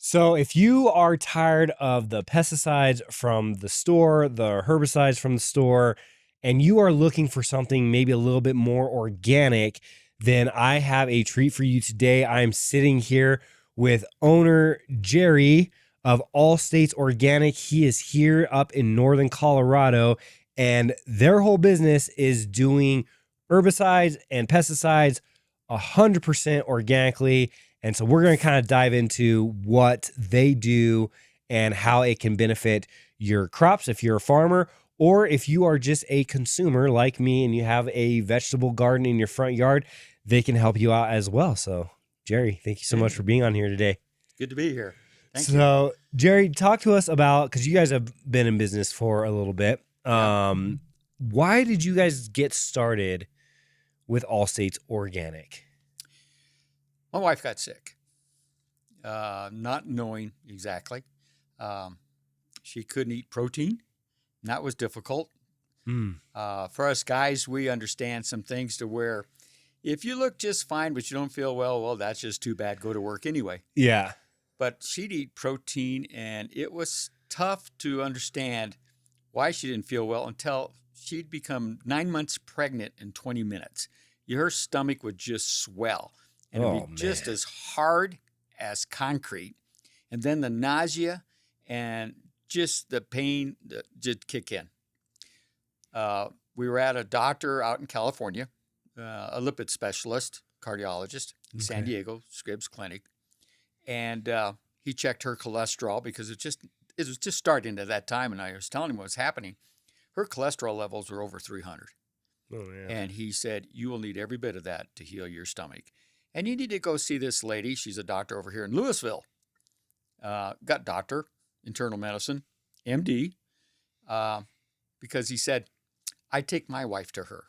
So if you are tired of the pesticides from the store, the herbicides from the store, and you are looking for something maybe a little bit more organic, then I have a treat for you today. I'm sitting here with owner Jerry of All States Organic. He is here up in northern Colorado, and their whole business is doing herbicides and pesticides 100% organically. And so we're going to kind of dive into what they do and how it can benefit your crops if you're a farmer, or if you are just a consumer like me and you have a vegetable garden in your front yard, they can help you out as well. So, Jerry, thank you so much for being on here today. Good to be here. Thank you. So, Jerry, talk to us about, because you guys have been in business for a little bit. Why did you guys get started with All States Organic? My wife got sick, not knowing exactly. She couldn't eat protein, and that was difficult. For us guys, we understand some things to where if you look just fine but you don't feel well, that's just too bad. Go to work anyway. Yeah. But she'd eat protein, and it was tough to understand why she didn't feel well until she'd become 9 months pregnant in 20 minutes. Her stomach would just swell. And it'd be just as hard as concrete. And then the nausea and just the pain that did kick in. We were at a doctor out in California, a lipid specialist, cardiologist in San Diego, Scripps Clinic. And he checked her cholesterol because it was just starting at that time. And I was telling him what was happening. Her cholesterol levels were over 300. Oh, yeah. And he said, you will need every bit of that to heal your stomach. And you need to go see this lady. She's a doctor over here in Louisville. Got doctor, internal medicine, MD, because he said, I take my wife to her.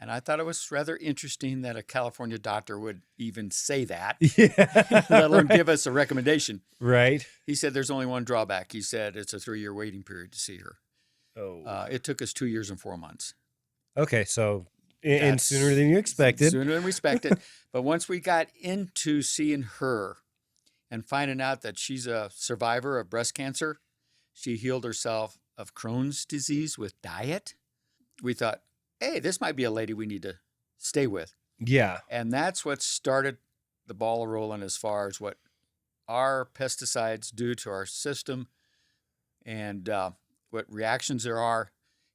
And I thought it was rather interesting that a California doctor would even say that, let alone give us a recommendation. Right. He said there's only one drawback. He said it's a 3-year waiting period to see her. It took us 2 years and 4 months. Okay, so and sooner than you expected. Sooner than we expected. But once we got into seeing her and finding out that she's a survivor of breast cancer, she healed herself of Crohn's disease with diet, we thought, hey, this might be a lady we need to stay with. Yeah. And that's what started the ball rolling as far as what our pesticides do to our system and what reactions there are.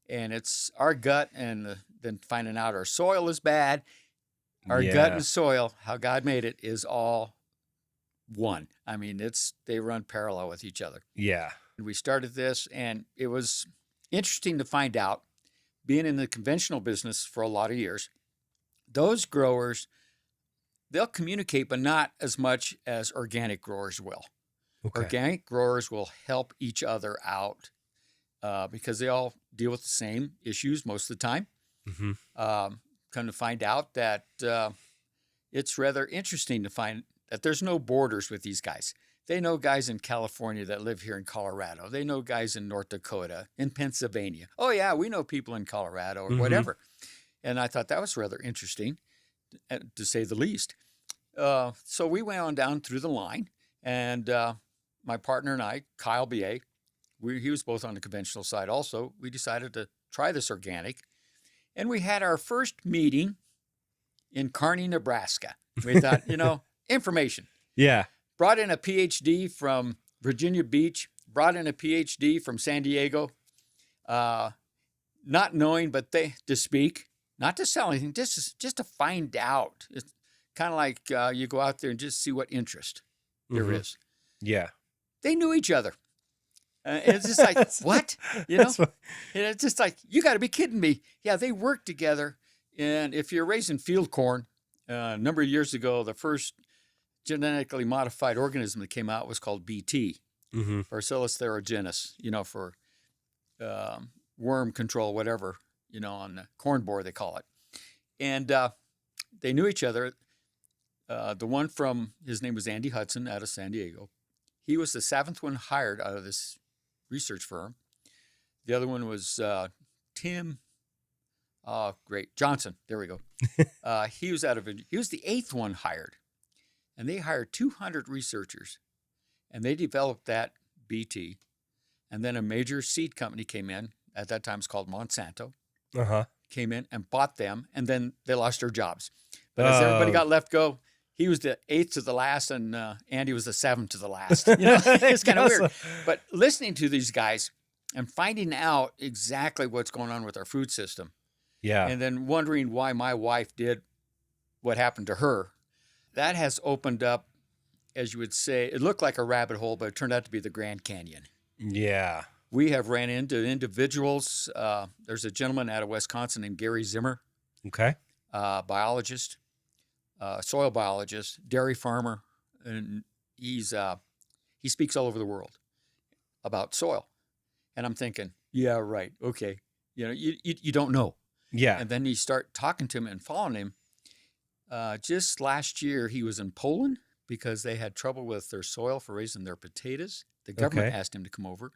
And it's our gut, and then finding out our soil is bad. Our gut and soil, how God made it, is all one. I mean, they run parallel with each other. Yeah. We started this, and it was interesting to find out, being in the conventional business for a lot of years, those growers, they'll communicate, but not as much as organic growers will. Okay. Organic growers will help each other out because they all deal with the same issues most of the time. Come to find out that it's rather interesting to find that there's no borders with these guys. They know guys in California that live here in Colorado. They know guys in North Dakota, in Pennsylvania. Oh, yeah, we know people in Colorado or whatever. And I thought that was rather interesting, to say the least. So we went on down through the line, and my partner and I, Kyle B.A., he was both on the conventional side also. We decided to try this organic. And we had our first meeting in Kearney, Nebraska. We thought, information. Yeah. Brought in a PhD from Virginia Beach, brought in a PhD from San Diego, not knowing, but to speak, not to sell anything, just to find out. It's kind of like you go out there and just see what interest there is. Yeah. They knew each other. It's just like, what? It's just like, you got to be kidding me. Yeah, they work together. And if you're raising field corn, a number of years ago, the first genetically modified organism that came out was called BT, Bacillus thuringiensis, for worm control, whatever, on the corn borer they call it. And they knew each other. The one his name was Andy Hudson out of San Diego. He was the 7th one hired out of this research firm. The other one was Thym Johnson. There we go. He was the 8th one hired. And they hired 200 researchers And they developed that BT. And then a major seed company came in. At that time, it's called Monsanto. Came in and bought them, and then they lost their jobs. But as everybody got let go, he was the 8th to the last, and Andy was the 7th to the last. It's kind of weird. But listening to these guys and finding out exactly what's going on with our food system, and then wondering why my wife did what happened to her, that has opened up, as you would say, it looked like a rabbit hole, but it turned out to be the Grand Canyon. Yeah. We have ran into individuals. There's a gentleman out of Wisconsin named Gary Zimmer. Okay. Biologist, soil biologist, dairy farmer, and he speaks all over the world about soil. And I'm thinking, yeah, right, okay. You don't know. Yeah. And then you start talking to him and following him. Just last year, he was in Poland because they had trouble with their soil for raising their potatoes. The government asked him to come over.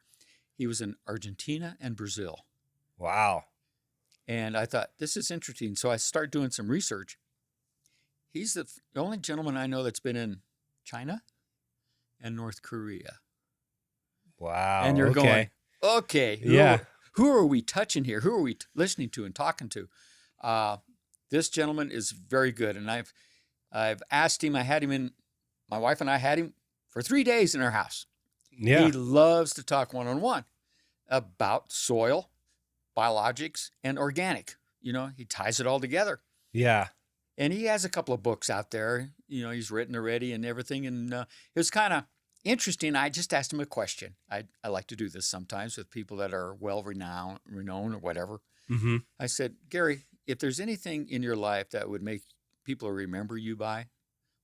He was in Argentina and Brazil. Wow. And I thought, this is interesting. So I started doing some research. He's the only gentleman I know that's been in China and North Korea. Wow. And you're going, okay, who are we touching here? Who are we listening to and talking to? This gentleman is very good. And I've asked him, my wife and I had him for 3 days in our house. Yeah. He loves to talk one-on-one about soil, biologics, and organic. He ties it all together. Yeah. And he has a couple of books out there. He's written already and everything. And it was kind of interesting. I just asked him a question. I like to do this sometimes with people that are well-renowned or whatever. Mm-hmm. I said, Gary, if there's anything in your life that would make people remember you by,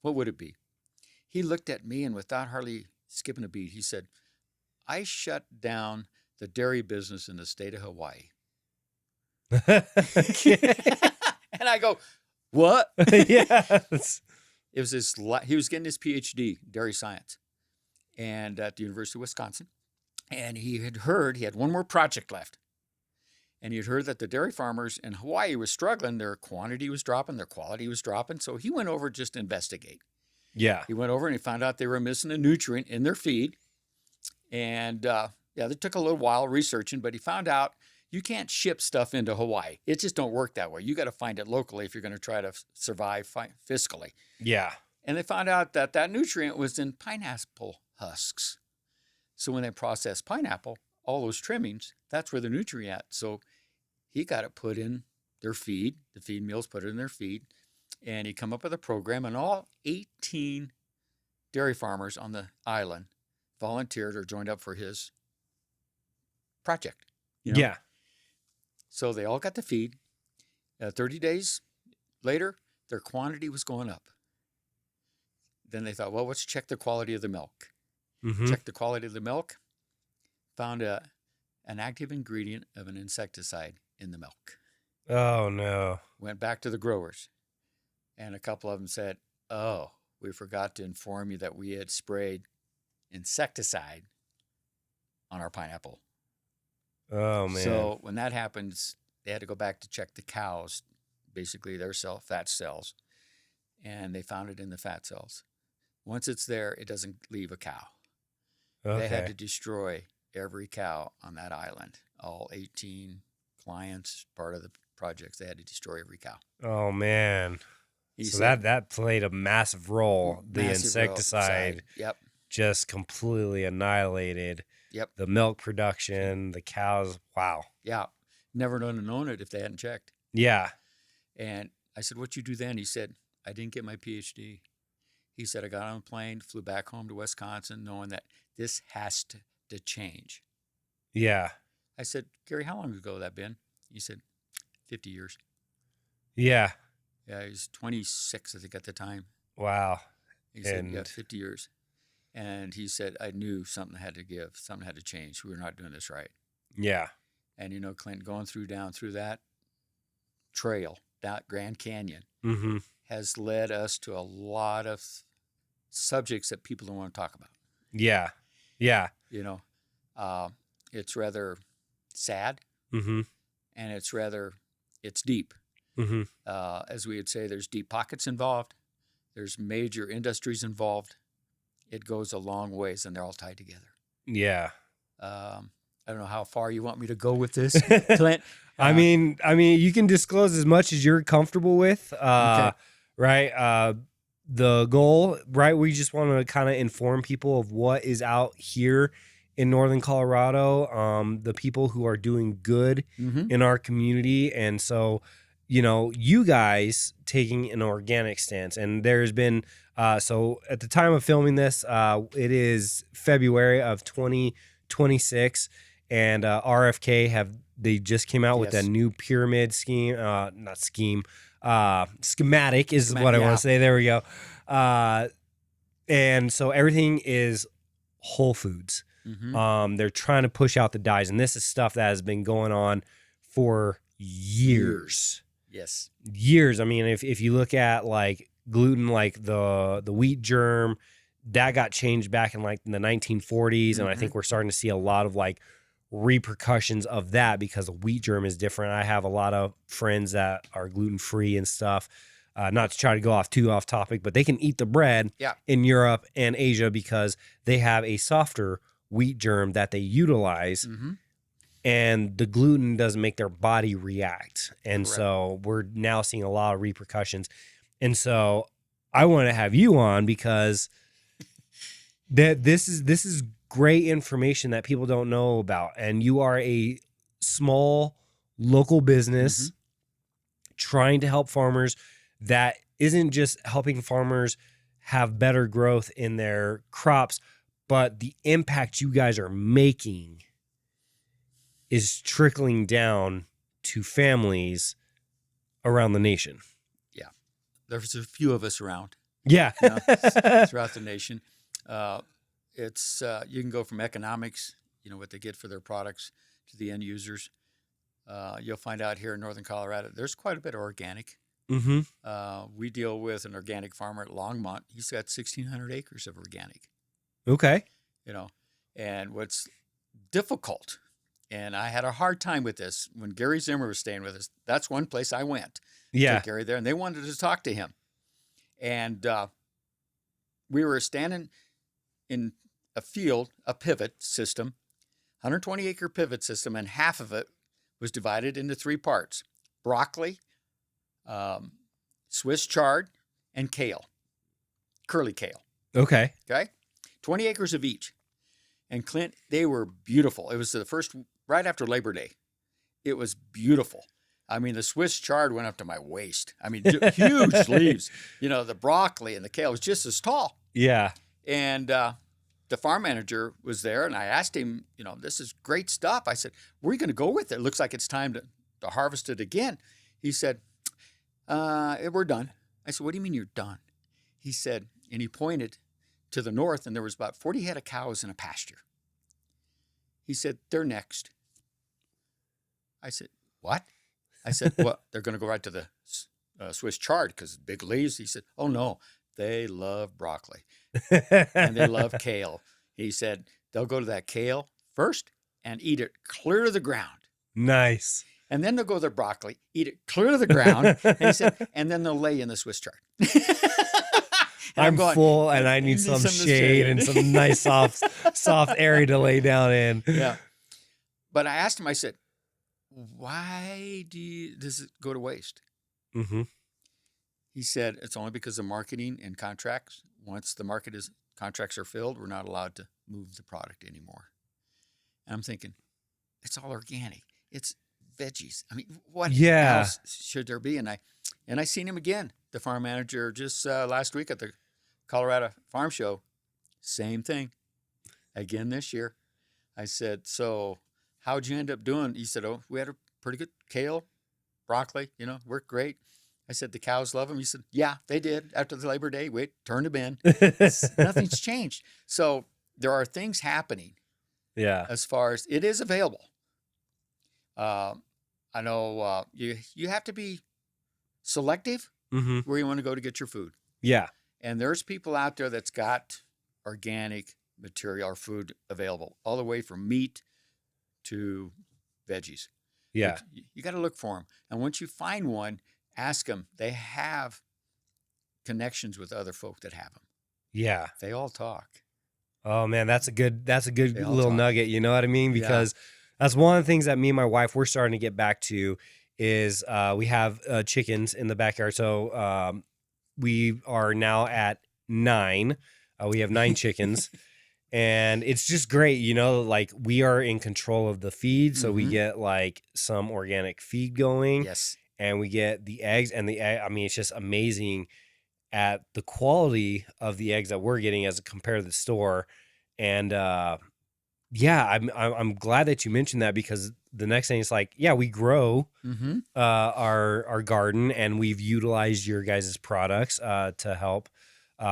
what would it be? He looked at me and without hardly skipping a beat, he said, I shut down the dairy business in the state of Hawaii. And I go, what? Yeah. It was he was getting his PhD, dairy science, and at the University of Wisconsin. And he had one more project left. And he had heard that the dairy farmers in Hawaii were struggling. Their quantity was dropping, their quality was dropping. So he went over just to investigate. Yeah. He went over and he found out they were missing a nutrient in their feed. And they took a little while researching, but he found out you can't ship stuff into Hawaii. It just don't work that way. You got to find it locally if you're going to try to survive fiscally. Yeah. And they found out that nutrient was in pineapple husks. So when they process pineapple, all those trimmings, that's where the nutrient at. So he got it put in their feed. The feed mills put it in their feed. And he come up with a program, and all 18 dairy farmers on the island volunteered or joined up for his project. Yeah. So they all got the feed. 30 days later, their quantity was going up. Then they thought, well, let's check the quality of the milk. Mm-hmm. Check the quality of the milk. Found an active ingredient of an insecticide in the milk. Oh, no. Went back to the growers. And a couple of them said, oh, we forgot to inform you that we had sprayed insecticide on our pineapple. Oh, man. So when that happens, they had to go back to check the cows, basically their fat cells. And they found it in the fat cells. Once it's there, it doesn't leave a cow. Okay. They had to destroy every cow on that island. All 18 clients, part of the projects, they had to destroy every cow. Oh, man. So that played a massive role. The insecticide just completely annihilated the milk production, the cows. Wow. Yeah. Never known it if they hadn't checked. Yeah. And I said, what'd you do then? He said, I didn't get my PhD. He said, I got on a plane, flew back home to Wisconsin, knowing that this has to change. Yeah. I said, Gary, how long ago that been? He said, 50 years. Yeah. Yeah, he was 26, I think, at the time. Wow. He said, 50 years. And he said, I knew something had to give, something had to change. We were not doing this right. Yeah. And, Clint, going down through that trail, that Grand Canyon, has led us to a lot of subjects that people don't want to talk about. Yeah. Yeah. It's rather sad, and it's deep. As we would say, there's deep pockets involved. There's major industries involved. it goes a long ways, and they're all tied together. Yeah. I don't know how far you want me to go with this, Clint. I mean, you can disclose as much as you're comfortable with. Okay. Right. The goal, right? We just want to kind of inform people of what is out here in Northern Colorado. The people who are doing good Mm-hmm. in our community, and so you guys taking an organic stance, and there's been so at the time of filming this, it is February of 2026, and RFK they just came out with that Yes. new pyramid scheme, not scheme, schematic is what I want Yeah. to say. There we go. And so everything is whole foods. Mm-hmm. They're trying to push out the dyes, and this is stuff that has been going on for years. Yes. Years. I mean, if you look at like gluten, like the wheat germ, that got changed back in like the 1940s, and I think we're starting to see a lot of like repercussions of that because the wheat germ is different. I have a lot of friends that are gluten free and stuff. Not to try to go too off topic, but they can eat the bread in Europe and Asia because they have a softer wheat germ that they utilize, and the gluten doesn't make their body react. And so we're now seeing a lot of repercussions. And so I want to have you on because this is great information that people don't know about. And you are a small local business trying to help farmers that isn't just helping farmers have better growth in their crops, but the impact you guys are making is trickling down to families around the nation. Yeah. There's a few of us around. Yeah. Throughout the nation. It's you can go from economics, what they get for their products, to the end users. You'll find out here in Northern Colorado, there's quite a bit of organic. We deal with an organic farmer at Longmont. He's got 1,600 acres of organic. Okay. And what's difficult, and I had a hard time with this when Gary Zimmer was staying with us. That's one place I went. Yeah. To Gary there, and they wanted to talk to him. And we were standing in a field, a pivot system, 120-acre pivot system, and half of it was divided into 3 parts: broccoli, Swiss chard, and kale, curly kale. Okay. 20 acres of each. And Clint, they were beautiful. It was the first, right after Labor Day. It was beautiful. I mean, the Swiss chard went up to my waist. I mean, huge leaves. The broccoli and the kale was just as tall. Yeah. And the farm manager was there, and I asked him, this is great stuff. I said, where are you going to go with it? It looks like it's time to harvest it again. He said, we're done. I said, what do you mean you're done? He said, and he pointed to the north, and there was about 40 head of cows in a pasture. He said, they're next. I said, what? I said, well, they're going to go right to the Swiss chard because big leaves. He said, oh, no, they love broccoli and they love kale. He said, they'll go to that kale first and eat it clear to the ground. Nice. And then they'll go to their broccoli, eat it clear to the ground. And he said, and then they'll lay in the Swiss chard. I'm going, full and I need some shade and some nice soft area to lay down in. Yeah. But I asked him, I said, why does it go to waste? He said, it's only because of marketing and contracts. Once the contracts are filled, we're not allowed to move the product anymore. And I'm thinking, it's all organic. It's veggies. I mean, what else should there be? And I seen him again, the farm manager, just last week at the Colorado Farm Show. Same thing. Again this year. I said, so how'd you end up doing? He said, oh, we had a pretty good kale, broccoli, worked great. I said, the cows love them. He said, yeah, they did. After the Labor Day, we turned them in. Nothing's changed. So there are things happening. Yeah. As far as it is available. I know you have to be selective where you want to go to get your food. Yeah. And there's people out there that's got organic material or food available, all the way from meat to veggies. Yeah. You got to look for them. And once you find one, ask them. They have connections with other folk that have them. Yeah. They all talk. Oh man, that's a good They all little talk. nugget, you know what I mean? Yeah. Because that's one of the things that me and my wife we're starting to get back to is we have chickens in the backyard. So we are now at 9. We have 9 chickens. And it's just great, you know, like we are in control of the feed. So we Mhm. get like some organic feed going Yes. and we get the eggs and I mean, it's just amazing at the quality of the eggs that we're getting as compared to the store. And yeah, I'm glad that you mentioned that because the next thing is like, yeah, we grow Mm-hmm. our garden and we've utilized your guys' products to help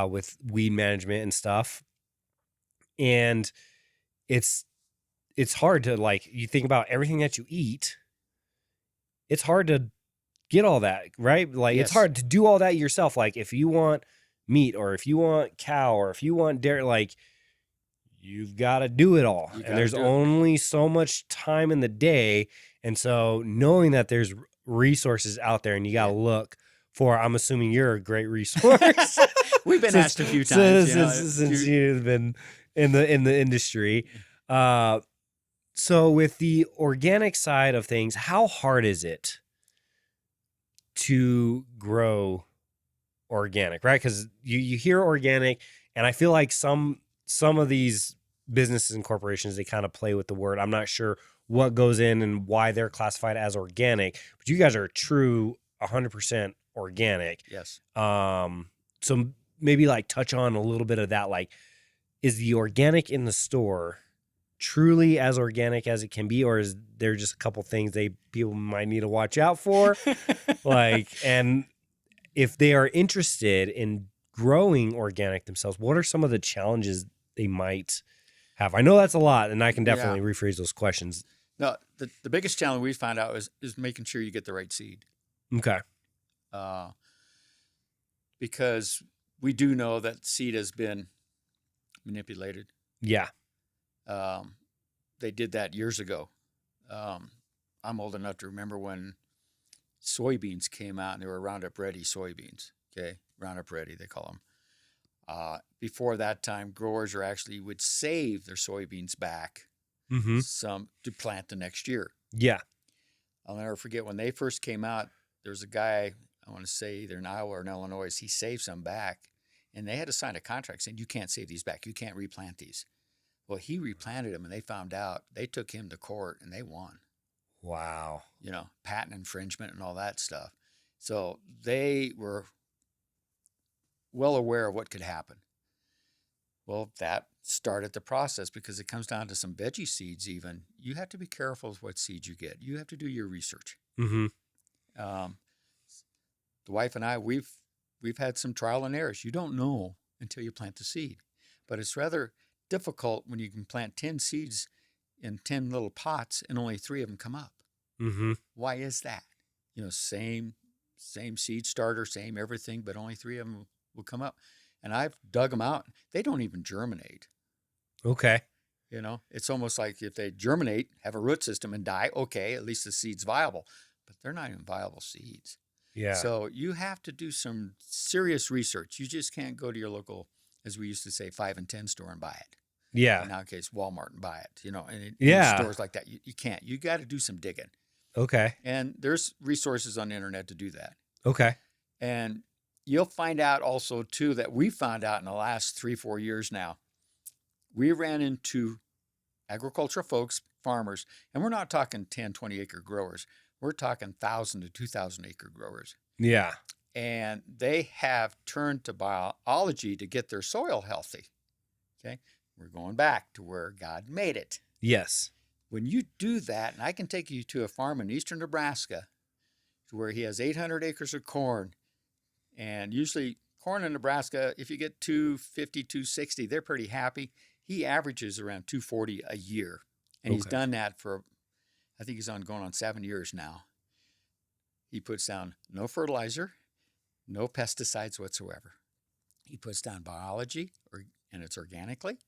with weed management and stuff. And it's hard to like you think about everything that you eat. It's hard to get all that, right? Like it's Yes. hard to do all that yourself. Like if you want meat or if you want cow or if you want dairy, like you've got to do it all. You And got to there's do it. only so much time in the day. And so knowing that there's resources out there and you got to Yeah. look for, I'm assuming you're a great resource. We've been since, asked a few times, since you've been in the industry. So with the organic side of things, how hard is it to grow organic, right? Because you hear organic, and I feel like some of these businesses and corporations, they kind of play with the word. I'm not sure what goes in and why they're classified as organic, but you guys are true 100% organic. Yes. So maybe like touch on a little bit of that. Like, is the organic in the store truly as organic as it can be, or is there just a couple things people might need to watch out for? Like, and if they are interested in growing organic themselves, what are some of the challenges they might have? I know that's a lot, and I can definitely rephrase those questions. No, the biggest challenge we found out is making sure you get the right seed. Okay. Because we do know that seed has been manipulated. Yeah. They did that years ago. I'm old enough to remember when soybeans came out and they were Roundup Ready soybeans. Okay, Roundup Ready they call them. Before that time, growers would save their soybeans back some to plant the next year. Yeah. I'll never forget when they first came out. There was a guy, I want to say either in Iowa or in Illinois, he saved some back, and they had to sign a contract saying you can't save these back, you can't replant these. Well, he replanted them, and they found out. They took him to court, and they won. Wow. You know, patent infringement and all that stuff. So they were well aware of what could happen. Well, that started the process because it comes down to some veggie seeds even. You have to be careful with what seeds you get. You have to do your research. Mm-hmm. The wife and I, we've had some trial and errors. You don't know until you plant the seed. But it's rather difficult when you can plant 10 seeds in 10 little pots and only 3 of them come up. Mm-hmm. Why is that? You know, same seed starter, same everything, but only 3 of them will come up. And I've dug them out. They don't even germinate. Okay. You know, it's almost like if they germinate, have a root system and die, okay, at least the seed's viable. But they're not even viable seeds. Yeah. So you have to do some serious research. You just can't go to your local, as we used to say, 5 and 10 store and buy it. Yeah. In our case, Walmart and buy it. You know, and Yeah. in stores like that, you can't. You got to do some digging. Okay. And there's resources on the internet to do that. Okay. And you'll find out also, too, that we found out in the last 3-4 years now, we ran into agricultural folks, farmers, and we're not talking 10, 20 acre growers. We're talking 1,000 to 2,000 acre growers. Yeah. And they have turned to biology to get their soil healthy. Okay. We're going back to where God made it. Yes. When you do that, and I can take you to a farm in eastern Nebraska where he has 800 acres of corn. And usually corn in Nebraska, if you get 250, 260, they're pretty happy. He averages around 240 a year. And he's done that for, I think he's going on 7 years now. He puts down no fertilizer, no pesticides whatsoever. He puts down biology, and it's organically.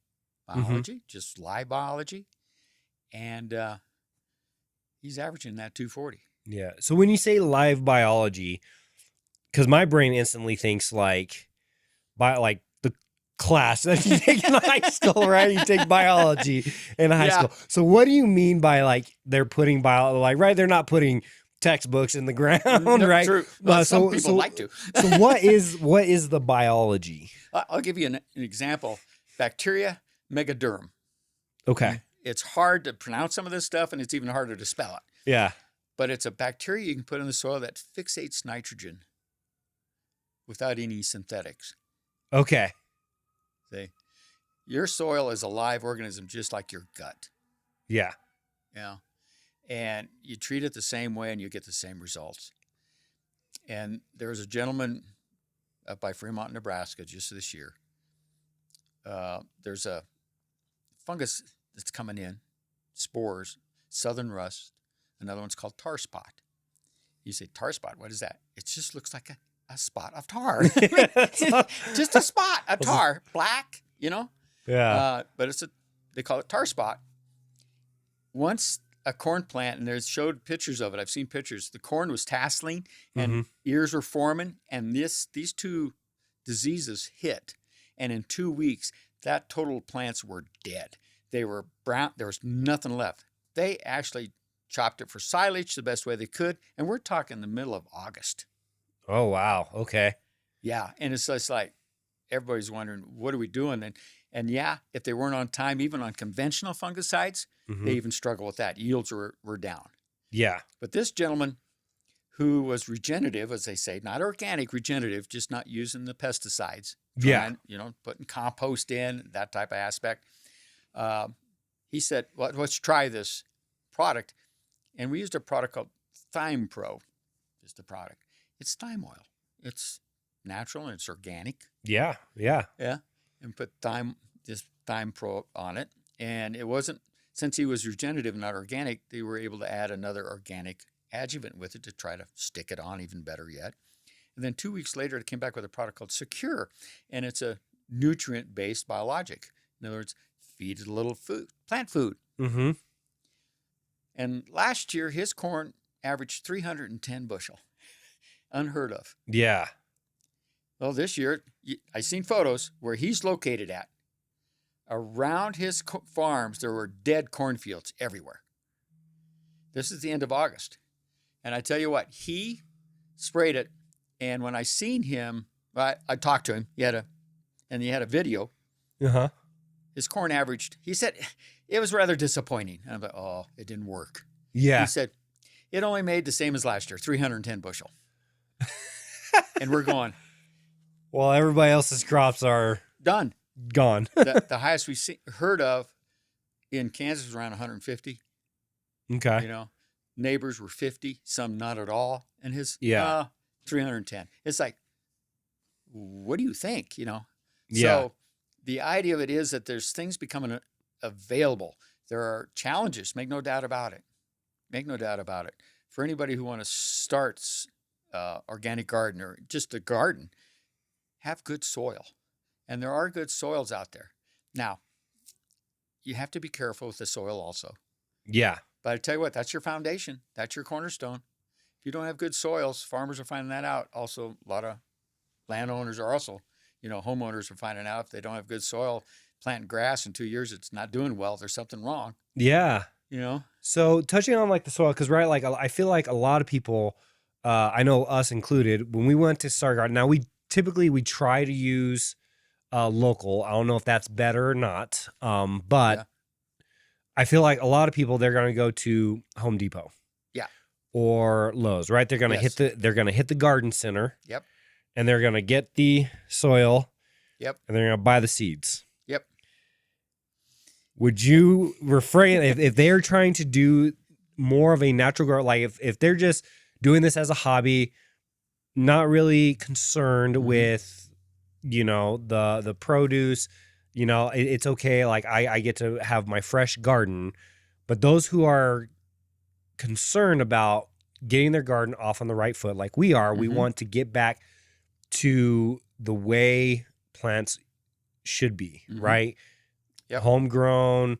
Biology, just live biology. And he's averaging that 240. Yeah. So when you say live biology, because my brain instantly thinks like the class that you take in high school, right? You take biology in high Yeah. school. So what do you mean by like they're putting right? They're not putting textbooks in the ground, No, right? true. Well, some people like to. So what is the biology? I'll give you an example. Bacteria megaderm. Okay. It's hard to pronounce some of this stuff, and it's even harder to spell it. Yeah. But it's a bacteria you can put in the soil that fixates nitrogen without any synthetics. Okay. See, your soil is a live organism just like your gut. Yeah. Yeah. And you treat it the same way and you get the same results. And there was a gentleman up by Fremont, Nebraska, just this year. There's a fungus that's coming in, spores, southern rust. Another one's called tar spot. You say, tar spot, what is that? It just looks like a spot of tar. Just a spot of tar, black, Yeah. But they call it tar spot. Once a corn plant, and they showed pictures of it. I've seen pictures. The corn was tasseling and ears were forming, and these two diseases hit. And in 2 weeks, that total plants were dead. They were brown. There was nothing left. They actually chopped it for silage the best way they could, and we're talking the middle of August. Oh, wow. Okay. Yeah, and it's just like everybody's wondering, what are we doing? And yeah, if they weren't on time, even on conventional fungicides, they even struggle with that. Yields were down. Yeah. But this gentleman who was regenerative, as they say, not organic, regenerative, just not using the pesticides. Putting compost in, that type of aspect. He said, well, let's try this product. And we used a product called Thym Pro, is the product. It's thyme oil. It's natural and it's organic. Yeah. Yeah. Yeah. And put Thym Pro on it. And it wasn't, since he was regenerative and not organic, they were able to add another organic adjuvant with it to try to stick it on even better yet. And then 2 weeks later, it came back with a product called Secure. And it's a nutrient-based biologic. In other words, feed it a little food, plant food. Mm-hmm. And last year, his corn averaged 310 bushel. Unheard of. Yeah. Well, this year, I seen photos where he's located at. Around his farms, there were dead cornfields everywhere. This is the end of August. And I tell you what, he sprayed it. And when I seen him, I talked to him. He had a video. Uh-huh. His corn averaged, he said, it was rather disappointing. And I'm like, oh, it didn't work. Yeah. He said, it only made the same as last year, 310 bushel. And we're going. Well, everybody else's crops are Done. gone. The highest we heard of in Kansas was around 150. Okay. Neighbors were 50, some not at all. And his 310. It's like, what do you think? Yeah. So the idea of it is that there's things becoming available. There are challenges, make no doubt about it. Make no doubt about it. For anybody who want to start organic garden or just a garden, have good soil. And there are good soils out there. Now, you have to be careful with the soil also. Yeah. But I tell you what, that's your foundation. That's your cornerstone. If you don't have good soils, farmers are finding that out. Also, a lot of landowners are also, homeowners are finding out if they don't have good soil, planting grass in 2 years, it's not doing well. There's something wrong. Yeah. So touching on like the soil, because right, like I feel like a lot of people, I know us included, when we went to start garden, now we try to use local. I don't know if that's better or not. But yeah. I feel like a lot of people, they're going to go to Home Depot. Yeah. Or Lowe's, right? They're going to they're going to hit the garden center. Yep. And they're going to get the soil. Yep. And they're going to buy the seeds. Yep. Would you refrain if they're trying to do more of a natural garden, like if they're just doing this as a hobby, not really concerned with, the produce, it's okay. Like I get to have my fresh garden, but those who are concerned about getting their garden off on the right foot, like we are, we want to get back to the way plants should be, right? Yep. Homegrown,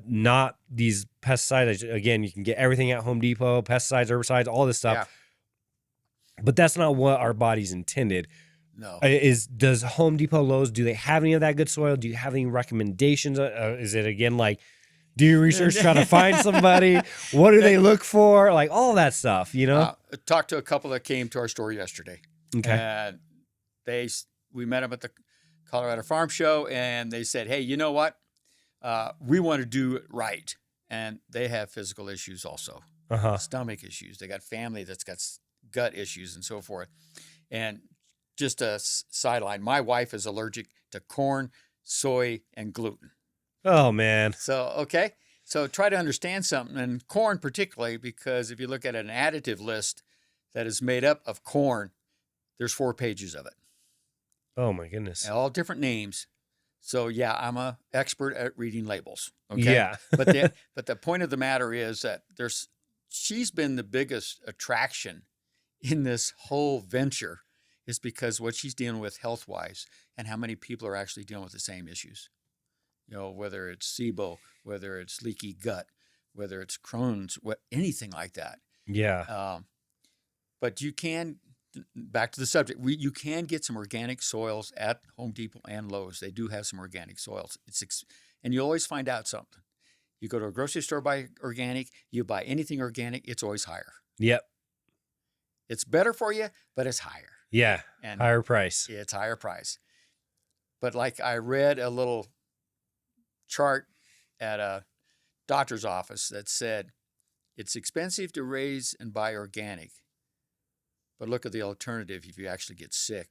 not these pesticides. Again, you can get everything at Home Depot, pesticides, herbicides, all this stuff. Yeah. But that's not what our body's intended. No. Does Home Depot, Lowe's, do they have any of that good soil? Do you have any recommendations? Is it again like, do your research, try to find somebody? What do they look for? Like all that stuff, you know? I talked to a couple that came to our store yesterday. Okay. And we met them at the Colorado Farm Show, and they said, hey, you know what? We want to do it right. And they have physical issues also, stomach issues. They got family that's got gut issues and so forth. And just a sideline, my wife is allergic to corn, soy, and gluten. Oh, man. So, okay. So try to understand something, and corn particularly, because if you look at an additive list that is made up of corn, there's 4 pages of it. Oh, my goodness. All different names. So, yeah, I'm an expert at reading labels. Okay. Yeah. but the point of the matter is that she's been the biggest attraction in this whole venture, is because what she's dealing with health-wise and how many people are actually dealing with the same issues. You know, whether it's SIBO, whether it's leaky gut, whether it's Crohn's, anything like that. Yeah. But you can, back to the subject, you can get some organic soils at Home Depot and Lowe's. They do have some organic soils. And you always find out something. You go to a grocery store, buy organic, you buy anything organic, it's always higher. Yep. It's better for you, but it's higher. Yeah. And higher price. It's higher price. But like I read a little chart at a doctor's office that said it's expensive to raise and buy organic, but look at the alternative if you actually get sick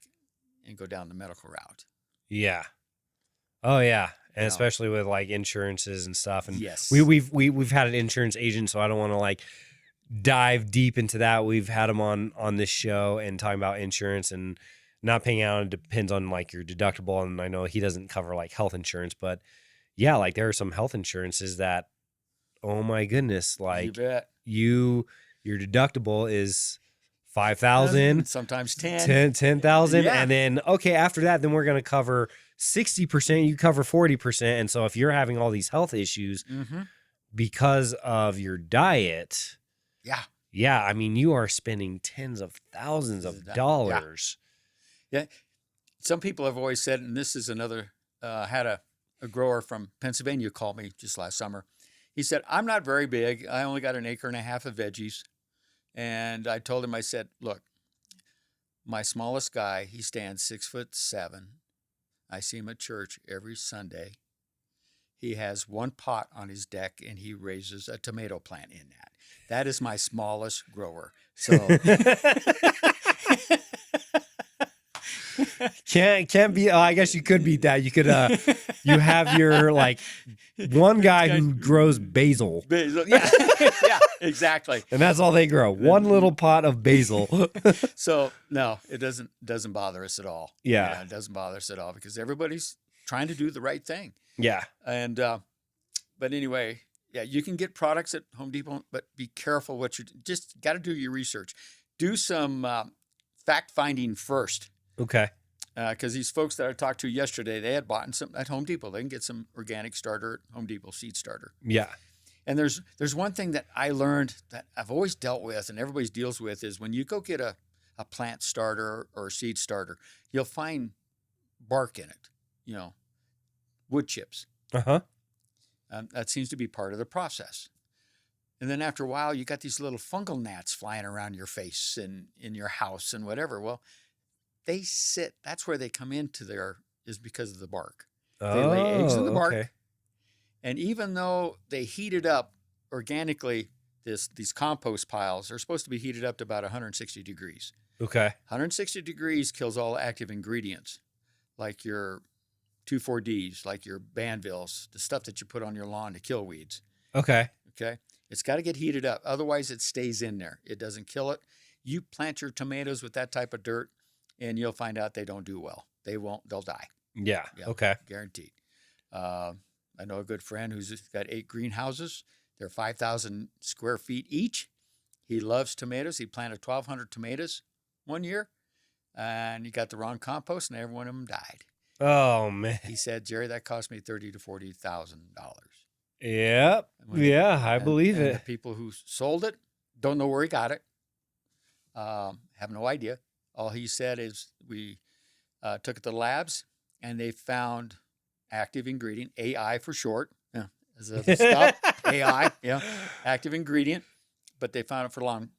and go down the medical route. Yeah. Oh yeah, and especially with like insurances and stuff. And yes, we've had an insurance agent, so I don't want to like dive deep into that. We've had him on this show and talking about insurance and not paying out. It depends on like your deductible, and I know he doesn't cover like health insurance, but yeah, like there are some health insurances that, oh my goodness, like you bet. your deductible is $5,000, sometimes 10,000, and then okay, after that, then we're gonna cover 60%. You cover 40%, and so if you're having all these health issues because of your diet, yeah, I mean you are spending tens of thousands of dollars. Yeah, some people have always said, and this is another. Had a grower from Pennsylvania call me just last summer. He said, I'm not very big. I only got 1.5 acres of veggies. And I told him, I said, look, my smallest guy, he stands 6'7". I see him at church every Sunday. He has one pot on his deck and he raises a tomato plant in that. That is my smallest grower. So can't be. I guess you could beat that. You could. You have your like one guy who grows basil. Yeah, yeah, exactly. And that's all they grow. One little pot of basil. So no, it doesn't bother us at all. Yeah, it doesn't bother us at all because everybody's trying to do the right thing. Yeah. And but anyway, yeah, you can get products at Home Depot, but be careful what you just got to do your research. Do some fact finding first. Okay. Because these folks that I talked to yesterday, they had bought some at Home Depot. They can get some organic starter at Home Depot, seed starter. Yeah. And there's one thing that I learned that I've always dealt with and everybody deals with is when you go get a plant starter or a seed starter, you'll find bark in it, wood chips. That seems to be part of the process. And then after a while, you got these little fungal gnats flying around your face and in your house and whatever. Well, they sit, that's where they come into is because of the bark. They lay eggs in the bark. Okay. And even though they heat it up organically, these compost piles are supposed to be heated up to about 160 degrees. Okay. 160 degrees kills all active ingredients, like your 2,4-Ds, like your Banvilles, the stuff that you put on your lawn to kill weeds. Okay. Okay. It's got to get heated up. Otherwise, it stays in there. It doesn't kill it. You plant your tomatoes with that type of dirt, and you'll find out they don't do well. They won't. They'll die. Yeah. Okay. Guaranteed. I know a good friend who's got 8 greenhouses. They're 5,000 square feet each. He loves tomatoes. He planted 1,200 tomatoes one year, and he got the wrong compost, and every one of them died. Oh man! He said, Jerry, that cost me $30,000 to $40,000. Yep. I believe it. The people who sold it don't know where he got it. Have no idea. All he said is took it to the labs, and they found active ingredient, AI for short, as the stuff, AI, active ingredient, but they found it for lawn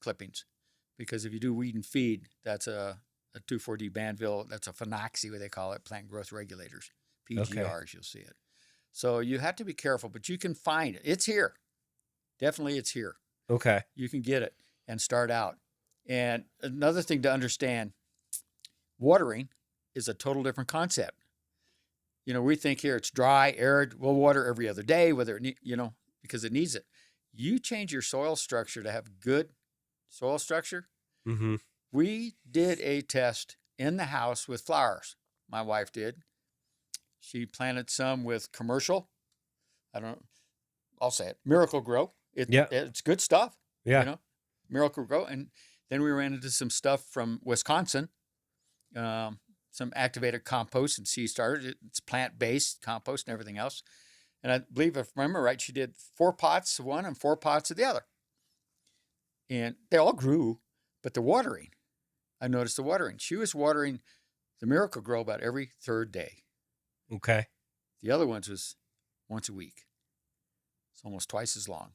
clippings. Because if you do weed and feed, that's a 2,4-D Banville, that's a phenoxy, what they call it, plant growth regulators, PGRs, you'll see it. So you have to be careful, but you can find it. It's here. Definitely it's here. Okay. You can get it and start out. And another thing to understand, watering is a total different concept. We think here it's dry, arid, we'll water every other day, because it needs it. You change your soil structure to have good soil structure. Mm-hmm. We did a test in the house with flowers. My wife did. She planted some with commercial. I'll say it. Miracle Grow. It's good stuff. Yeah. Miracle Grow. And then we ran into some stuff from Wisconsin, some activated compost and seed starter. It's plant-based compost and everything else. And I believe, if I remember right, she did 4 pots of one and 4 pots of the other. And they all grew, but the watering, I noticed the watering. She was watering the Miracle Grow about every 3rd day. Okay. The other ones was once a week. It's almost twice as long.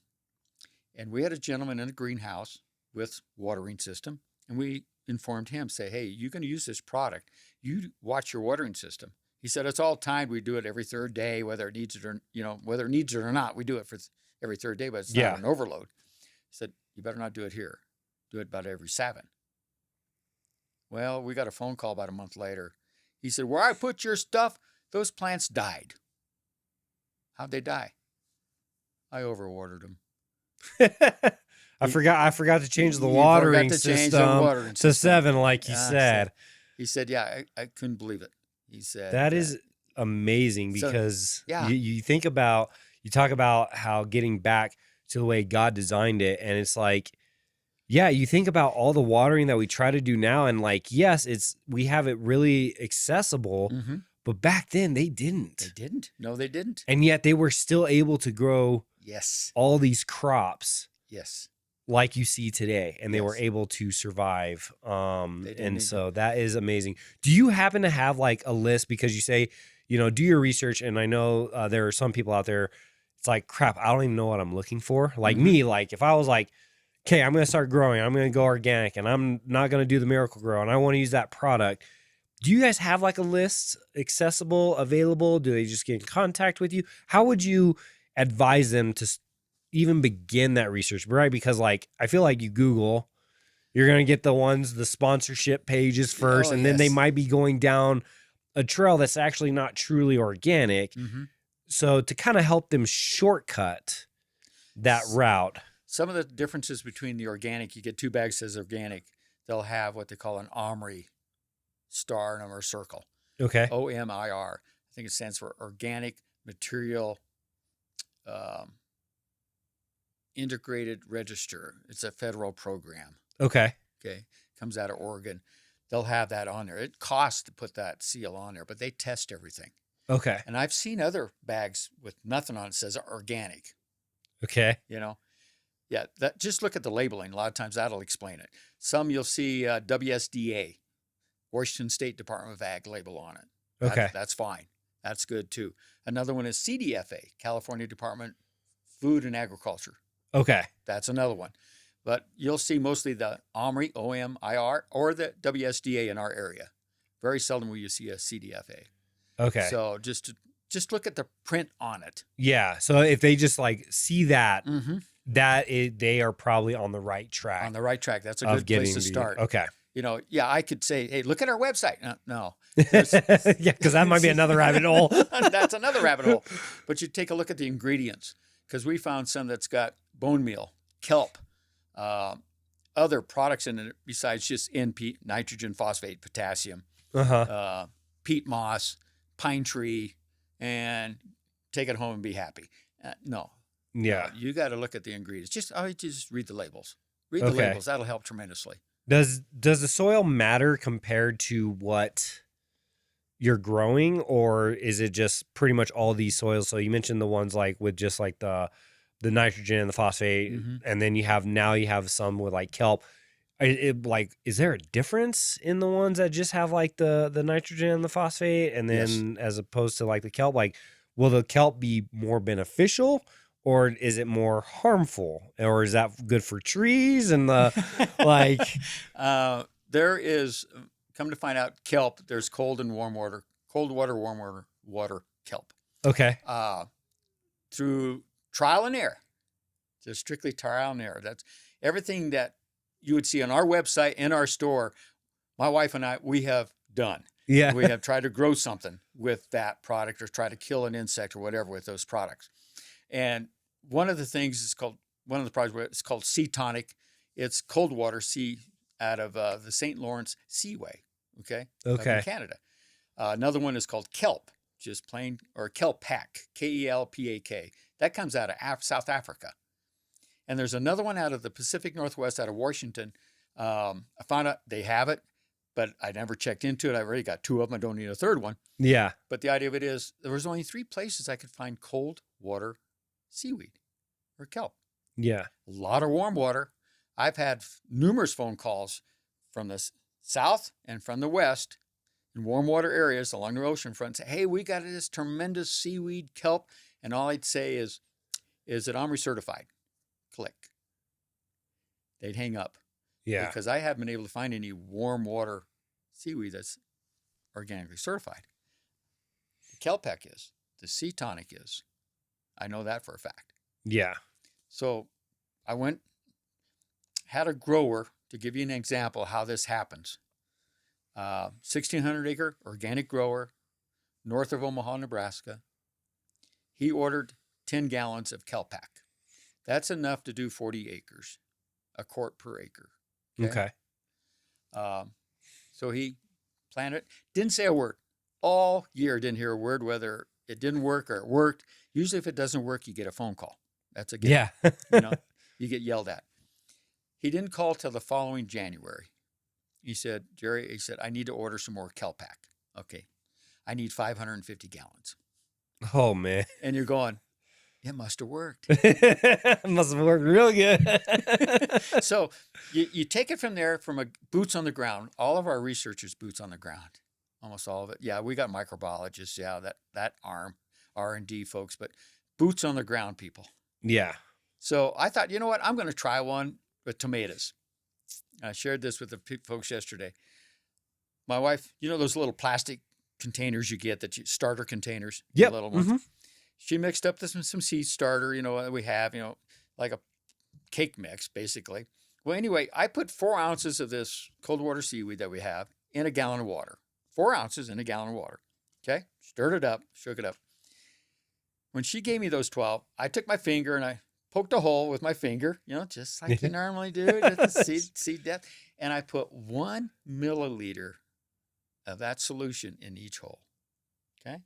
And we had a gentleman in a greenhouse with watering system, and we informed him, say, hey, you're going to use this product. You watch your watering system. He said, it's all timed. We do it every 3rd day, whether it needs it or not. We do it for every 3rd day, but it's not an overload. He said, you better not do it here. Do it about every 7. Well, we got a phone call about a month later. He said, where I put your stuff, those plants died. How'd they die? I overwatered them. I forgot to change the watering system to 7, like you said. He said, I couldn't believe it. He said that is amazing, because you talk about how getting back to the way God designed it, and it's like, you think about all the watering that we try to do now, and like, yes, we have it really accessible, but back then they didn't. They didn't. No, they didn't. And yet they were still able to grow all these crops. Yes. Like you see today, and they were able to survive. And so that is amazing. Do you happen to have like a list, because you say, do your research, and I know there are some people out there, it's like, crap, I don't even know what I'm looking for. Like me, like if I was like, okay, I'm going to start growing, I'm going to go organic, and I'm not going to do the Miracle Grow, and I want to use that product. Do you guys have like a list accessible, available? Do they just get in contact with you? How would you advise them to even begin that research, right? Because like, I feel like you Google, you're going to get the sponsorship pages first, and then they might be going down a trail that's actually not truly organic. So to kind of help them shortcut that route. Some of the differences between the organic, you get 2 bags that says organic. They'll have what they call an OMRI star number circle. Okay. OMIR. I think it stands for Organic Material Integrated Register. It's a federal program. Okay. Comes out of Oregon. They'll have that on there. It costs to put that seal on there, but they test everything. Okay. And I've seen other bags with nothing on it that says organic. Okay. Just look at the labeling. A lot of times that'll explain it. Some you'll see WSDA, Washington State Department of Ag label on it. Okay. That's fine. That's good too. Another one is CDFA, California Department Food and Agriculture. Okay. That's another one. But you'll see mostly the OMRI, O-M-I-R, or the WSDA in our area. Very seldom will you see a CDFA. Okay. So just look at the print on it. Yeah. So if they just like see that, they are probably on the right track. On the right track. That's a good place to start. Okay. I could say, hey, look at our website. No. Because that might be another rabbit hole. That's another rabbit hole. But you take a look at the ingredients, because we found some that's got bone meal, kelp, other products in it besides just NP, nitrogen, phosphate, potassium, peat moss, pine tree, and take it home and be happy. No. Yeah. You got to look at the ingredients. Just read the labels. Read the labels. That'll help tremendously. Does the soil matter compared to what you're growing, or is it just pretty much all these soils? So you mentioned the ones like with just like the nitrogen and the phosphate, and then you have some with like kelp. Is there a difference in the ones that just have like the nitrogen and the phosphate, and Yes. then as opposed to like the kelp? Like, will the kelp be more beneficial, or is it more harmful, or is that good for trees and the like? There is, come to find out, kelp. There's cold and warm water, warm water kelp. Okay. Through trial and error, just strictly trial and error. That's everything that you would see on our website, in our store. My wife and I, we have done. Yeah. We have tried to grow something with that product or try to kill an insect or whatever with those products. And one of the things is called, one of the products, it's called Sea Tonic. It's cold water sea out of the St. Lawrence Seaway, okay? Up in Canada. Another one is called Kelp, just plain, or Kelp Pak, Kelpak. That comes out of South Africa. And there's another one out of the Pacific Northwest, out of Washington. I found out they have it, but I never checked into it. I've already got 2 of them. I don't need a 3rd one. Yeah. But the idea of it is there was only 3 places I could find cold water seaweed or kelp. Yeah. A lot of warm water. I've had numerous phone calls from the south and from the west in warm water areas along the ocean front. Say, hey, we got this tremendous seaweed kelp. And all I'd say is it OMRI certified? Click. They'd hang up. Yeah. Because I haven't been able to find any warm water seaweed that's organically certified. The Kelp Pak is. The Sea Tonic is. I know that for a fact. Yeah. So I had a grower, to give you an example of how this happens. 1,600 acre organic grower north of Omaha, Nebraska. He ordered 10 gallons of Kelp Pak. That's enough to do 40 acres, a quart per acre. Okay. So he planted it, didn't say a word. All year didn't hear a word whether it didn't work or it worked. Usually if it doesn't work, you get a phone call. That's a given. Yeah. You get yelled at. He didn't call till the following January. He said, Jerry, I need to order some more Kelp Pak. Okay. I need 550 gallons. Oh, man. And you're going, it must have worked. Must have worked real good. So you take it from there, from a boots on the ground. All of our researchers boots on the ground, almost all of it. Yeah, we got microbiologists. Yeah, that arm, R&D folks, but boots on the ground people. Yeah. So I thought, you know what? I'm going to try one with tomatoes. I shared this with the folks yesterday. My wife, those little plastic containers you get, starter containers, yep. The little ones. Mm-hmm. She mixed up some seed starter, we have, like a cake mix, basically. Well, anyway, I put 4 ounces of this cold water seaweed that we have in a gallon of water. 4 ounces in a gallon of water. Okay? Stirred it up, shook it up. When she gave me those 12, I took my finger and I poked a hole with my finger, just like you normally do, just the seed depth. And I put 1 milliliter of that solution in each hole. Okay?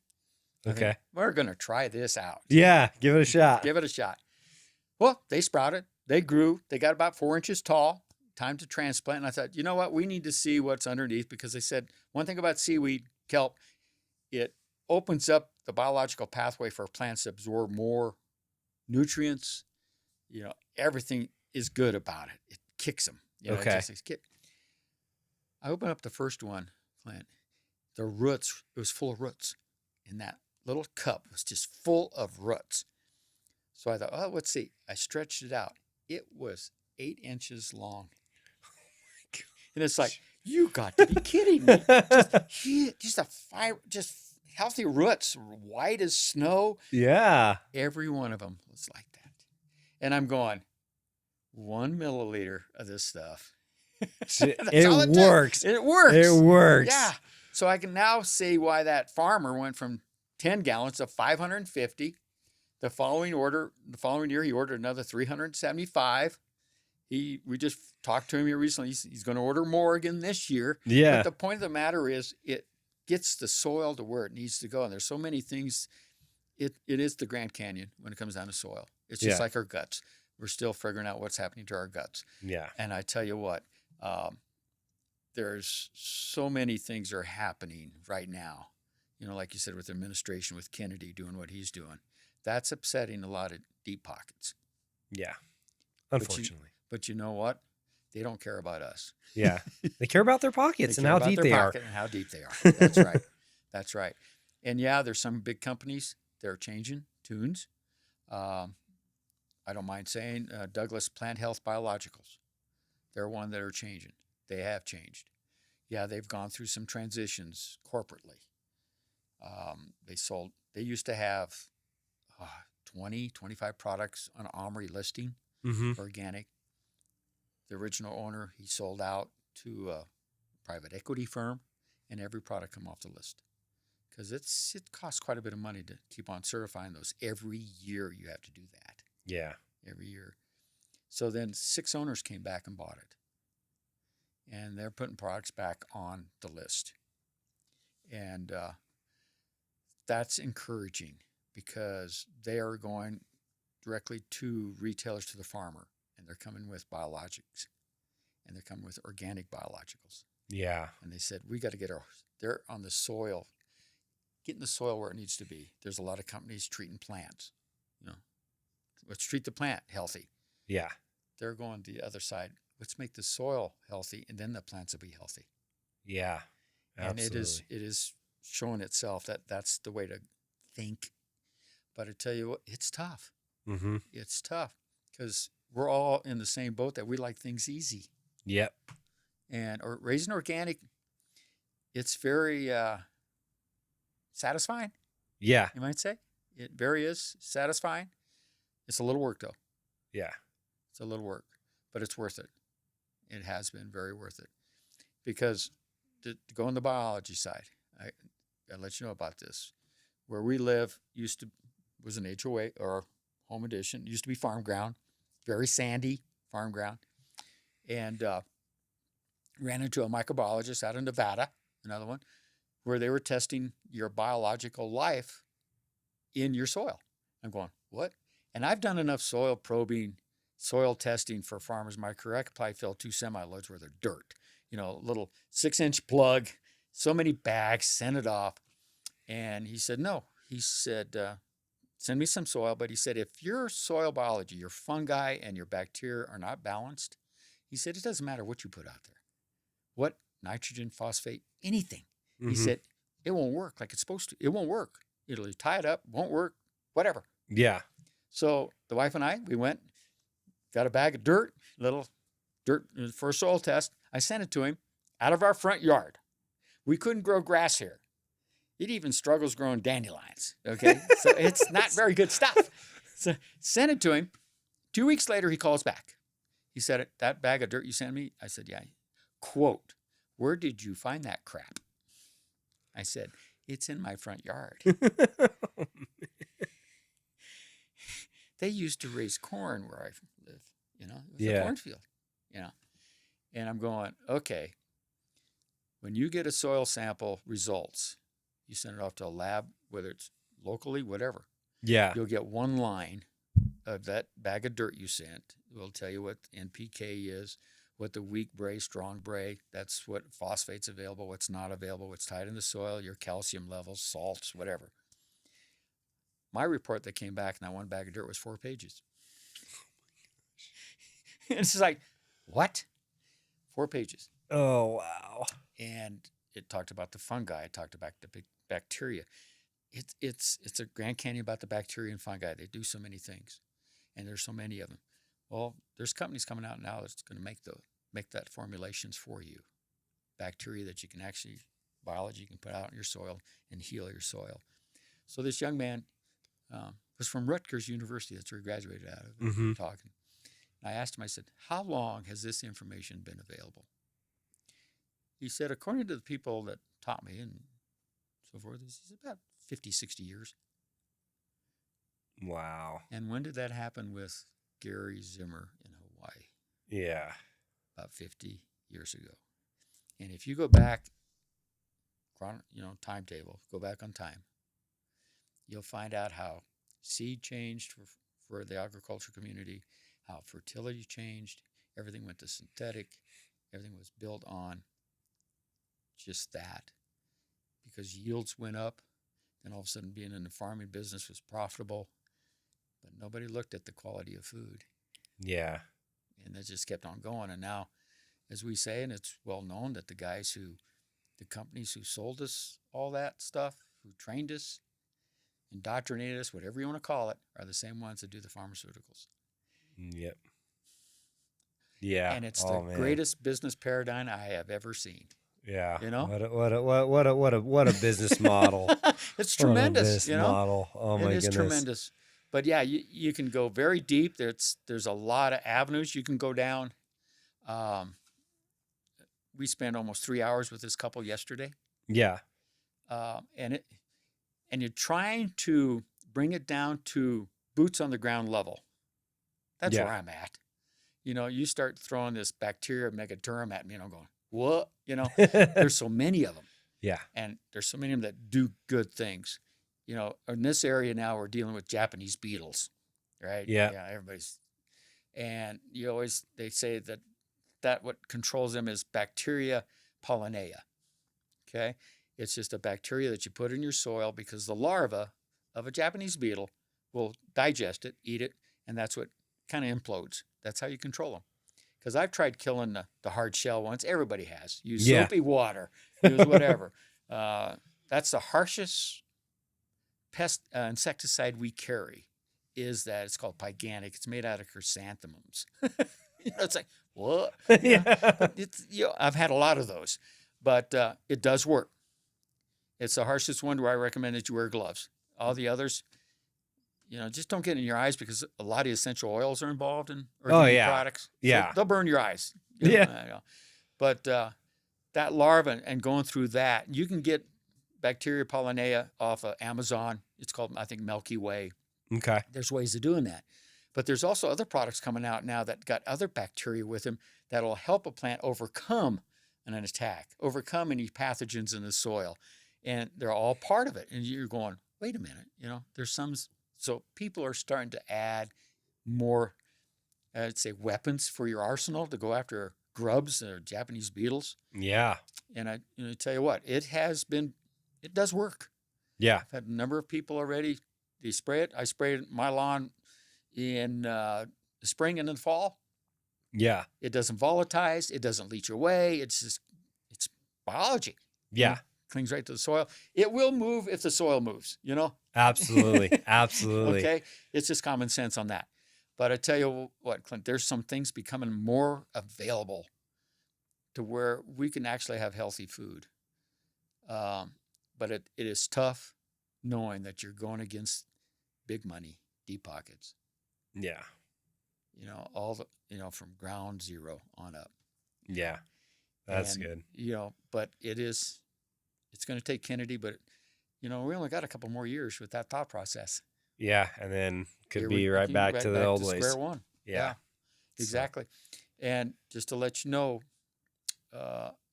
Okay. We're going to try this out. Yeah, give it a shot. Give it a shot. Well, they sprouted. They grew. They got about 4 inches tall. Time to transplant. And I thought, you know what? We need to see what's underneath, because they said one thing about seaweed, kelp, it opens up the biological pathway for plants to absorb more nutrients. Everything is good about it. It kicks them. Okay. I opened up the first one, Clint. The roots, it was full of roots. In that little cup was just full of roots. So I thought, oh, let's see. I stretched it out. It was 8 inches long. Oh my God. And it's like, you got to be kidding me. Just healthy roots, white as snow. Yeah. Every one of them was like that. And I'm going, 1 milliliter of this stuff. It works. It works. It works. Yeah. So I can now see why that farmer went from 10 gallons to 550. The following year, he ordered another 375. We just talked to him here recently. He's going to order more again this year. Yeah. But the point of the matter is, it gets the soil to where it needs to go. And there's so many things. It is the Grand Canyon when it comes down to soil. It's just like our guts. We're still figuring out what's happening to our guts. Yeah. And I tell you what, there's so many things are happening right now. Like you said, with the administration, with Kennedy doing what he's doing. That's upsetting a lot of deep pockets. Yeah. Unfortunately. But you know what? They don't care about us. Yeah. They care about their They pockets and care how about deep their they are. pocket and how deep they are. That's right. That's right. And yeah, there's some big companies that are changing tunes. Um, I don't mind saying Douglas Plant Health Biologicals. They're one that are changing. They have changed. Yeah, they've gone through some transitions corporately. They used to have 20, 25 products on OMRI listing Mm-hmm. for organic. The original owner, he sold out to a private equity firm, and every product come off the list because it costs quite a bit of money to keep on certifying those. Every year you have to do that. Yeah. Every year. So then 6 owners came back and bought it, and they're putting products back on the list, and that's encouraging because they are going directly to retailers, to the farmer, and they're coming with biologics, and they're coming with organic biologicals. Yeah. And they said, we got to get they're on the soil, getting the soil where it needs to be. There's a lot of companies treating plants. Let's treat the plant healthy. Yeah. They're going the other side. Let's make the soil healthy, and then the plants will be healthy. Yeah. Absolutely. And it is showing itself that that's the way to think. But I tell you what, it's tough. Mm-hmm. It's tough because we're all in the same boat that we like things easy. Yep. And raising organic, it's very satisfying, Yeah. you might say. It very is satisfying. It's a little work, though. Yeah. It's a little work, but it's worth it. It has been very worth it. Because to go on the biology side, I'll let you know about this. Where we live was an HOA or home addition. It used to be farm ground, very sandy farm ground. And ran into a microbiologist out in Nevada, another one, where they were testing your biological life in your soil. I'm going, what? And I've done enough soil probing, soil testing for farmers in my career. I could probably fill 2 semi-loads worth of dirt. Little 6-inch plug, so many bags, send it off. And he said, no. He said, send me some soil. But he said, if your soil biology, your fungi and your bacteria are not balanced, he said, it doesn't matter what you put out there. What? Nitrogen, phosphate, anything. Mm-hmm. He said, it won't work like it's supposed to. It won't work. It'll tie it up, won't work, whatever. Yeah. So the wife and I, we went, got a bag of dirt, little dirt for a soil test. I sent it to him out of our front yard. We couldn't grow grass here. It even struggles growing dandelions, okay? So it's not very good stuff. So sent it to him. 2 weeks later, he calls back. He said, that bag of dirt you sent me? I said, yeah. Quote, where did you find that crap? I said, it's in my front yard. They used to raise corn where I live, It was a cornfield, And I'm going, okay, when you get a soil sample results, you send it off to a lab, whether it's locally, whatever. Yeah. You'll get one line of that bag of dirt you sent. It will tell you what NPK is, what the weak bray, strong bray, that's what phosphate's available, what's not available, what's tied in the soil, your calcium levels, salts, whatever. My report that came back in that one bag of dirt was 4 pages. It's just like, what? 4 pages. Oh, wow. And it talked about the fungi. It talked about the bacteria. It's a Grand Canyon about the bacteria and fungi. They do so many things, and there's so many of them. Well, there's companies coming out now that's going to make that formulations for you. Bacteria that you can actually, biology you can put out in your soil and heal your soil. So this young man was from Rutgers University. That's where he graduated out of. Mm-hmm. Talking. And I asked him, I said, how long has this information been available? He said, according to the people that taught me and so forth, it's about 50, 60 years. Wow. And when did that happen with Gary Zimmer in Hawaii? Yeah. About 50 years ago. And if you go back, timetable, go back on time, you'll find out how seed changed for the agriculture community, how fertility changed, everything went to synthetic, everything was built on just that. Because yields went up, then all of a sudden being in the farming business was profitable, but nobody looked at the quality of food. Yeah. And that just kept on going. And now as we say, and it's well known that the companies who sold us all that stuff, who trained us, indoctrinated us, whatever you want to call it, are the same ones that do the pharmaceuticals. Yep. Yeah. And it's the Man. greatest business paradigm I have ever seen. Yeah. You know? What a business model. It's tremendous. What a business model. Oh my goodness. It is tremendous. But yeah, you can go very deep. There's a lot of avenues you can go down. We spent almost 3 hours with this couple yesterday. Yeah. And you're trying to bring it down to boots on the ground level. That's where I'm at. You know, you start throwing this bacteria megaturm at me, and I'm going, what? You know, there's so many of them. Yeah. And there's so many of them that do good things. You know, in this area now, we're dealing with Japanese beetles, right? Yeah. Yeah, and they say that what controls them is bacteria pollinea. Okay. It's just a bacteria that you put in your soil because the larva of a Japanese beetle will digest it, eat it, and that's what kind of implodes. That's how you control them. Because I've tried killing the hard shell once. Everybody has. Use soapy water. Use whatever. That's the harshest insecticide we carry. Is that it's called pyganic. It's made out of chrysanthemums. It's like, what? But I've had a lot of those, but it does work. It's the harshest one where I recommend that you wear gloves. All the others, just don't get in your eyes because a lot of essential oils are involved in organic products. Yeah. So they'll burn your eyes. But that larva and going through that, you can get bacteria pollinea off of Amazon. It's called, I think, Milky Way. Okay. There's ways of doing that. But there's also other products coming out now that got other bacteria with them that will help a plant overcome an attack, overcome any pathogens in the soil. And they're all part of it. And you're going, wait a minute, there's some. So people are starting to add more, I'd say, weapons for your arsenal to go after grubs or Japanese beetles. Yeah. And I tell you what, it does work. Yeah. I've had a number of people already, they spray it. I sprayed my lawn in the spring and in the fall. Yeah. It doesn't volatilize. It doesn't leach away. It's biology. Yeah. Clings right to the soil. It will move if the soil moves, Absolutely. Absolutely. Okay. It's just common sense on that. But I tell you what, Clint, there's some things becoming more available to where we can actually have healthy food. But it is tough knowing that you're going against big money, deep pockets. Yeah. From ground zero on up. Yeah. That's good. But it's going to take Kennedy, but we only got a couple more years with that thought process. Yeah. And then could be right back to the old ways. Square one. Yeah. Exactly. And just to let you know,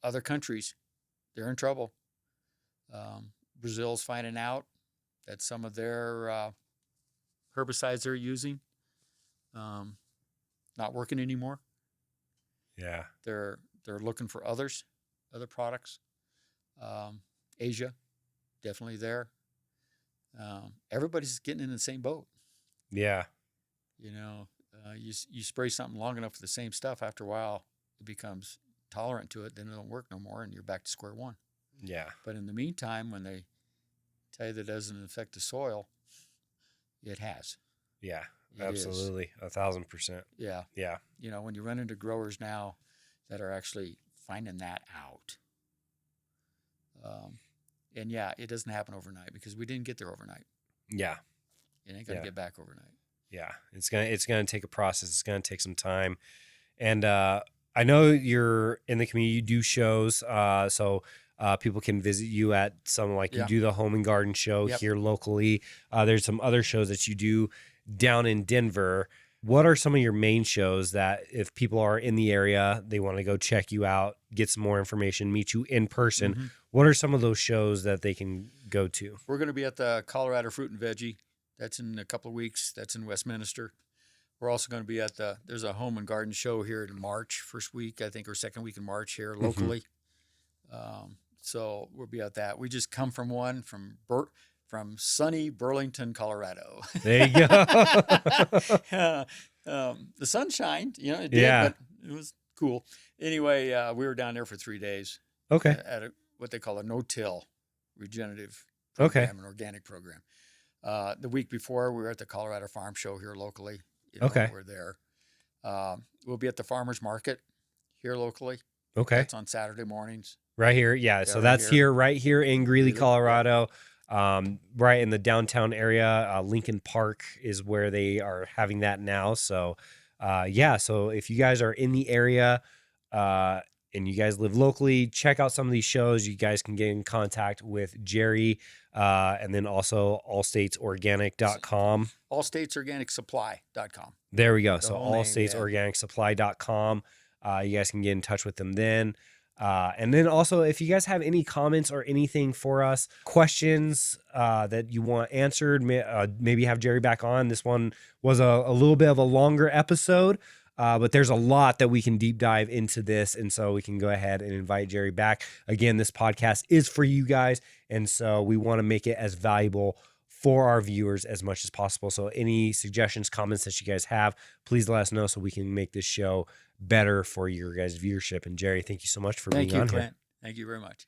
other countries, they're in trouble. Brazil's finding out that some of their herbicides they're using not working anymore. Yeah. They're looking for other products. Asia, definitely there. Everybody's getting in the same boat. Yeah. You spray something long enough with the same stuff, after a while, it becomes tolerant to it, then it don't work no more, and you're back to square one. Yeah. But in the meantime, when they tell you that it doesn't affect the soil, it has. Yeah, absolutely. 1,000%. Yeah. Yeah. When you run into growers now that are actually finding that out. And yeah, it doesn't happen overnight because we didn't get there overnight. Yeah. It ain't going to get back overnight. Yeah. It's gonna take a process. It's gonna take some time. And I know you're in the community, you do shows, so people can visit you at some, you do the home and garden show here locally. There's some other shows that you do down in Denver. What are some of your main shows that if people are in the area, they want to go check you out, get some more information, meet you in person? Mm-hmm. What are some of those shows that they can go to? We're going to be at the Colorado Fruit and Veggie. That's in a couple of weeks. That's in Westminster. We're also going to be at there's a home and garden show here in March, first week, I think, or second week in March here locally. Mm-hmm. So we'll be at that. We just come from one from sunny Burlington, Colorado. There you go. The sun shined, it did, but it was cool. Anyway, we were down there for 3 days Okay. at what they call a no-till regenerative Okay. program, an organic program. The week before, we were at the Colorado Farm Show here locally. Okay. We're there. We'll be at the farmers market here locally. Okay. That's on Saturday mornings. Right here. Yeah. Yeah, So right that's here. right here in Greeley, Greeley, Colorado. Right in the downtown area. Lincoln Park is where they are having that now. So, yeah. So if you guys are in the area, and you guys live locally, check out some of these shows. You guys can get in contact with Jerry, and then also allstatesorganic.com. Allstatesorganicsupply.com. There we go. The So whole name, allstatesorganicsupply.com. You guys can get in touch with them then. And then also, if you guys have any comments or anything for us, questions that you want answered, maybe have Jerry back on. This one was a little bit of a longer episode, but there's a lot that we can deep dive into this. And so we can go ahead and invite Jerry back. Again, this podcast is for you guys. And so we want to make it as valuable for our viewers as much as possible. So any suggestions, comments that you guys have, please let us know so we can make this show better for your guys' viewership. And Jerry, thank you so much for being on here. Thank you, Clint. Thank you very much.